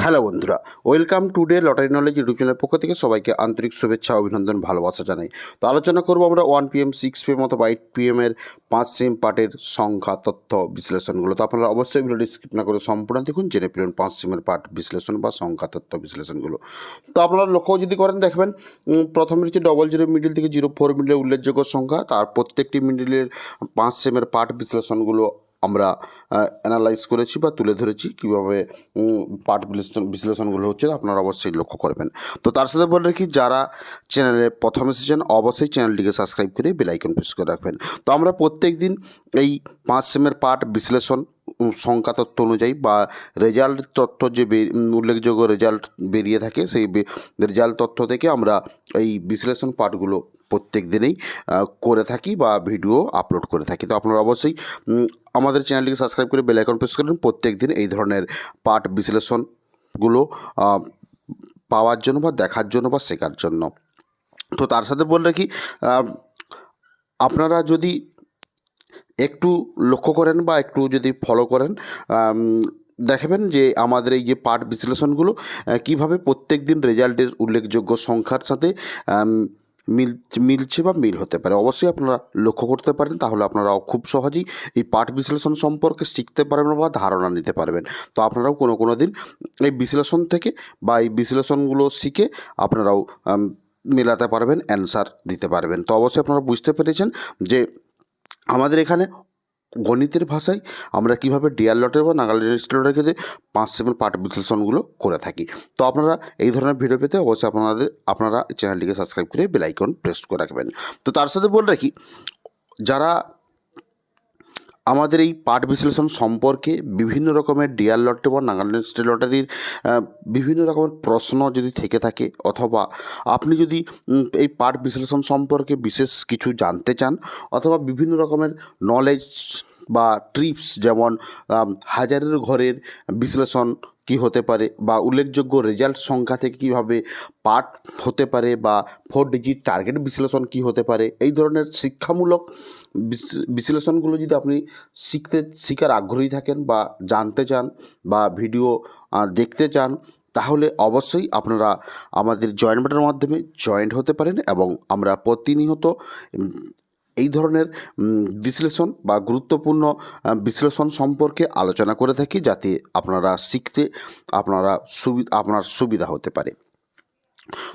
Hello বন্ধুরা, welcome today lottery knowledge YouTube চ্যানেলের পক্ষ থেকে সবাইকে আন্তরিক শুভেচ্ছা অভিনন্দন ভালোবাসা জানাই। তো আলোচনা করব আমরা 1 PM 6 PM অথবা 8 PM এর 5 সিম পার্টের সংখ্যা তথ্য বিশ্লেষণগুলো। তো আপনারা অবশ্যই ভিডিওটি স্কিপ না করে সম্পূর্ণ দেখুন, জেনে পেলেন 5 সিমের পার্ট বিশ্লেষণ বা সংখ্যা তথ্য বিশ্লেষণগুলো। তো আপনারা লক্ষ্য যদি করেন দেখবেন, প্রথমে হচ্ছে 00 মিডিল থেকে 04 মিডিলের উল্লেখযোগ্য সংখ্যা, তার প্রত্যেকটি মিডিলের 5 সিমের পার্ট বিশ্লেষণগুলো আমরা অ্যানালাইজ করেছি বা তুলে ধরেছি কীভাবে পার্ট বিশ্লেষণগুলো হচ্ছে, আপনারা অবশ্যই লক্ষ্য করবেন। তো তার সাথে বলে রাখি, যারা চ্যানেলে প্রথম এসেছেন অবশ্যই চ্যানেলটিকে সাবস্ক্রাইব করে বেল আইকন প্রেস করে রাখবেন। তো আমরা প্রত্যেক দিন এই 5 সিমের পার্ট বিশ্লেষণ সংখ্যা তথ্য অনুযায়ী বা রেজাল্ট তথ্য যে উল্লেখযোগ্য রেজাল্ট বেরিয়ে থাকে, সেই রেজাল্ট তথ্য থেকে আমরা এই বিশ্লেষণ পার্টগুলো প্রত্যেক দিনেই করে থাকি বা ভিডিও আপলোড করে থাকি। তো আপনারা অবশ্যই আমাদের চ্যানেলটিকে সাবস্ক্রাইব করে বেল আইকন প্রেস করুন প্রত্যেক দিন এই ধরনের পার্ট বিশ্লেষণগুলো পাওয়ার জন্য বা দেখার জন্য বা শেখার জন্য। তো তার সাথে বলে রাখি, আপনারা যদি একটু লক্ষ্য করেন বা একটু যদি ফলো করেন, দেখবেন যে আমাদের এই যে পার্ট বিশ্লেষণগুলো কীভাবে প্রত্যেক দিন রেজাল্টের উল্লেখযোগ্য সংখ্যার সাথে মিলছে বা মিল হতে পারে। অবশ্যই আপনারা লক্ষ্য করতে পারেন, তাহলে আপনারাও খুব সহজেই এই পাঠ বিশ্লেষণ সম্পর্কে শিখতে পারবেন বা ধারণা নিতে পারবেন। তো আপনারাও কোনো দিন এই বিশ্লেষণ থেকে বা এই বিশ্লেষণগুলো শিখে আপনারাও মেলাতে পারবেন, অ্যান্সার দিতে পারবেন। তো অবশ্যই আপনারা বুঝতে পেরেছেন যে আমাদের এখানে গণিতের ভাষায় আমরা কীভাবে ডিআর লটের বা নাগাল্যান্ড লটের ক্ষেত্রে 5 সিমের পার্ট বিশ্লেষণগুলো করে থাকি। তো আপনারা এই ধরনের ভিডিও পেতে অবশ্যই আপনারা চ্যানেলটিকে সাবস্ক্রাইব করে বেল আইকন প্রেস করে রাখবেন। তো তার সাথে বলে রাখি, যারা আমাদের এই পার্ট বিশ্লেষণ সম্পর্কে বিভিন্ন রকমের ডিআর লটারি বা নাগাল্যান্ড স্টেট লটারির বিভিন্ন রকমের প্রশ্ন যদি থেকে থাকে, অথবা আপনি যদি এই পার্ট বিশ্লেষণ সম্পর্কে বিশেষ কিছু জানতে চান, অথবা বিভিন্ন রকমের নলেজ বা ট্রিপস, যেমন হাজারের ঘরের বিশ্লেষণ কী হতে পারে, বা উল্লেখযোগ্য রেজাল্ট সংখ্যা থেকে কীভাবে পার্ট হতে পারে, বা 4 ডিজিট টার্গেট বিশ্লেষণ কী হতে পারে, এই ধরনের শিক্ষামূলক বিশ্লেষণগুলো যদি আপনি শিখার আগ্রহী থাকেন বা জানতে চান বা ভিডিও দেখতে চান, তাহলে অবশ্যই আপনারা আমাদের জয়েন বাটনের মাধ্যমে জয়েন্ট হতে পারেন, এবং আমরা প্রতিনিয়ত এই ধরনের বিশ্লেষণ বা গুরুত্বপূর্ণ বিশ্লেষণ সম্পর্কে আলোচনা করে থাকি, যাতে আপনারা শিখতে আপনার সুবিধা হতে পারে।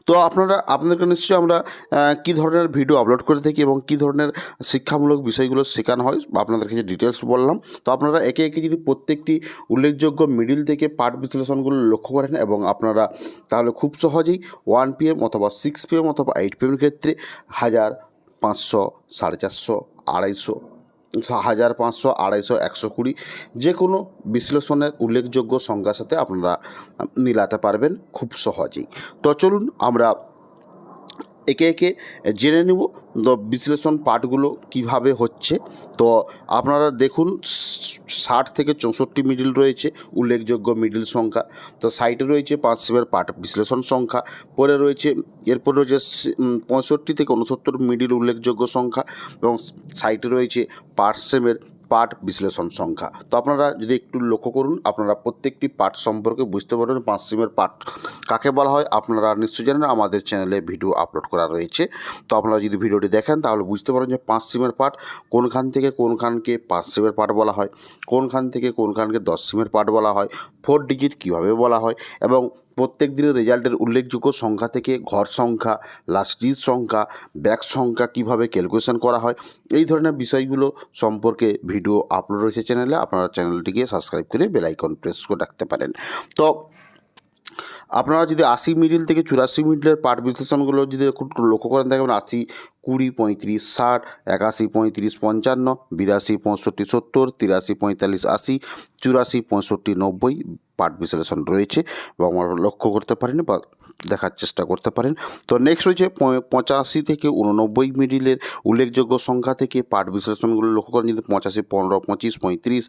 তো আপনাদেরকে নিশ্চয়ই আমরা কী ধরনের ভিডিও আপলোড করে থাকি এবং কী ধরনের শিক্ষামূলক বিষয়গুলো শেখানো হয় বা আপনাদেরকে যে ডিটেলস বললাম, তো আপনারা একে একে যদি প্রত্যেকটি উল্লেখযোগ্য মিডিল থেকে পার্ট বিশ্লেষণগুলো লক্ষ্য করেন, এবং আপনারা তাহলে খুব সহজেই 1 PM অথবা 6 PM অথবা 8 PM ক্ষেত্রে 1000, 500, 450, 250, 1000, 500, 250, 120 যে কোনো বিশ্লেষণের উল্লেখযোগ্য সংখ্যার সাথে আপনারা মিলাতে পারবেন খুব সহজেই। তো চলুন আমরা একে একে জেনে নেব বিশ্লেষণ পার্টগুলো কিভাবে হচ্ছে। তো আপনারা দেখুন, 60 থেকে 64 মিডিল রয়েছে উল্লেখযোগ্য মিডিল সংখ্যা। তো সাইডে রয়েছে 5 সিমের পার্ট বিশ্লেষণ সংখ্যা, পরে রয়েছে এরপর রয়েছে 65 থেকে 69 মিডিল উল্লেখযোগ্য সংখ্যা, এবং সাইডে রয়েছে 5 সিমের পার্ট বিশ্লেষণ সংখ্যা। তো আপনারা যদি একটু লক্ষ্য করুন, আপনারা প্রত্যেকটি পার্ট সম্পর্কে বুঝতে পারবেন 5 সিমের পার্ট কাকে বলা হয়। আপনারা নিশ্চয়ই জানেন আমাদের চ্যানেলে ভিডিও আপলোড করা রয়েছে। তো আপনারা যদি ভিডিওটি দেখেন তাহলে বুঝতে পারেন যে 5 সিমের পার্ট কোনখান থেকে কোনখানকে 5 সিমের পার্ট বলা হয়, কোনখান থেকে কোনখানকে 10 সিমের পার্ট বলা হয়, 4 ডিজিট কীভাবে বলা হয়, এবং প্রত্যেক দিনের রেজাল্টের উল্লেখযোগ্য সংখ্যা থেকে ঘর সংখ্যা, লাস্ট ডিজিট সংখ্যা, ব্যাক সংখ্যা কীভাবে ক্যালকুলেশন করা হয়, এই ধরনের বিষয়গুলো সম্পর্কে ভিডিও আপলোড রয়েছে চ্যানেলে। আপনারা চ্যানেলটিকে সাবস্ক্রাইব করে বেল আইকন প্রেস করে রাখতে পারেন। তো আপনারা যদি 80 মিডিল থেকে 84 মিডিলের পার্ট বিশ্লেষণগুলো যদি একটু লক্ষ্য করেন, দেখবেন 80, 20, 35, 60, 81, 35, 55, 82, 65, 70, 83, 45, 80, 84, 65, 90 পার্ট বিশ্লেষণ রয়েছে, এবং আমরা লক্ষ্য করতে পারেন বা দেখার চেষ্টা করতে পারেন। তো নেক্সট রয়েছে 85 থেকে 89 মিডিলের উল্লেখযোগ্য সংখ্যা থেকে পার্ট বিশ্লেষণগুলো লক্ষ্য করেন, যদি 85, 15, 25, 35,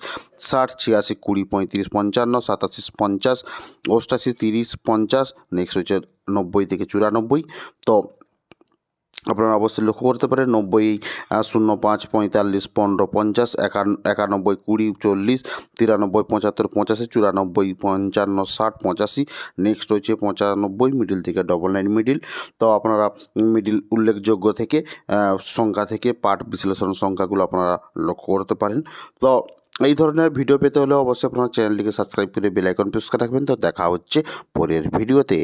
60, 86, 20, 35, 55, 87, 50, 88, 30, 50। নেক্সট হচ্ছে 90 থেকে 94। তো আপনারা অবশ্যই লক্ষ্য করতে পারেন 90 05 45 15 50 91 20 40 93 75 94 55 60 নেক্সট রয়েছে 95 মিডিল থেকে 99 মিডিল। তো আপনারা মিডিল উল্লেখযোগ্য থেকে সংখ্যা থেকে পাঠ বিশ্লেষণ সংখ্যাগুলো আপনারা লক্ষ্য করতে পারেন। তো এই ধরনের ভিডিও পেতে হলে অবশ্যই আপনারা চ্যানেলটিকে সাবস্ক্রাইব করে বেল আইকন প্রেস করে রাখবেন। তো দেখা হচ্ছে পরের ভিডিওতে।